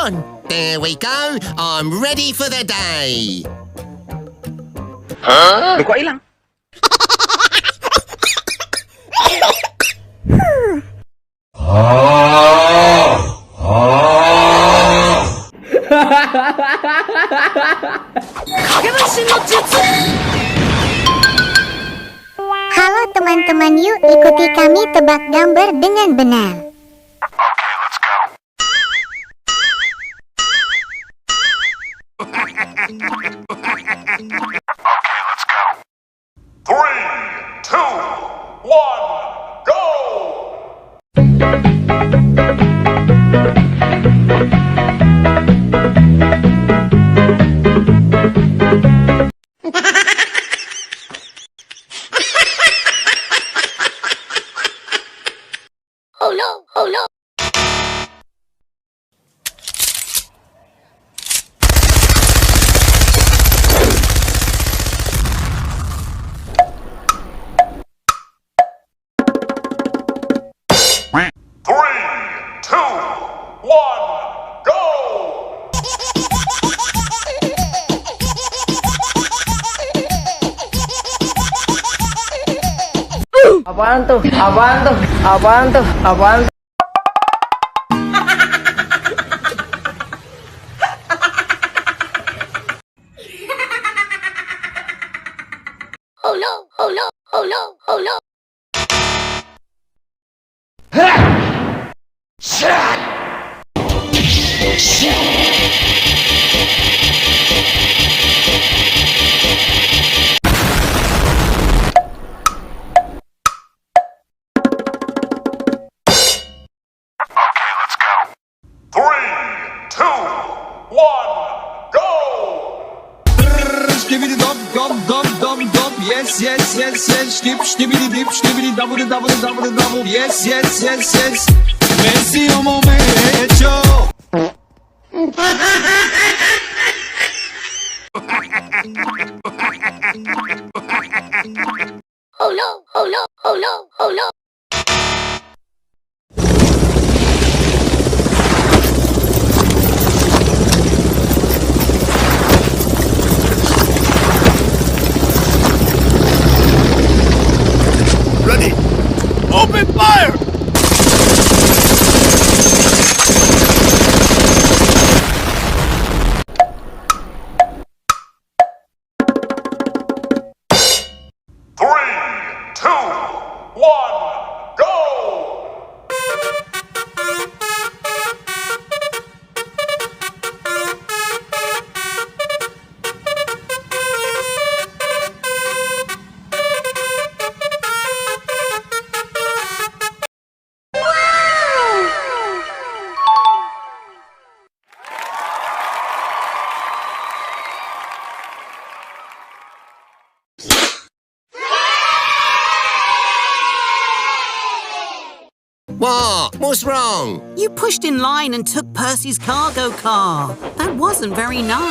on. There we go. I'm ready for the day. Loh, kok hilang? Halo teman-teman, yuk ikuti kami tebak gambar dengan benar. Oh no, oh no. Apaan tuh? Apaan tuh? Apaan tuh? Apaan tuh? Oh no, oh no, oh no, oh no. Skibidi dop dop dop dop dop, yes yes yes yes, skibidi dip skibidi double double double double, yes yes yes yes. Messi como me he hecho. Oh no, oh no, oh no, oh no. Ready. Open fire! What? What's wrong? You pushed in line and took Percy's cargo car. That wasn't very nice.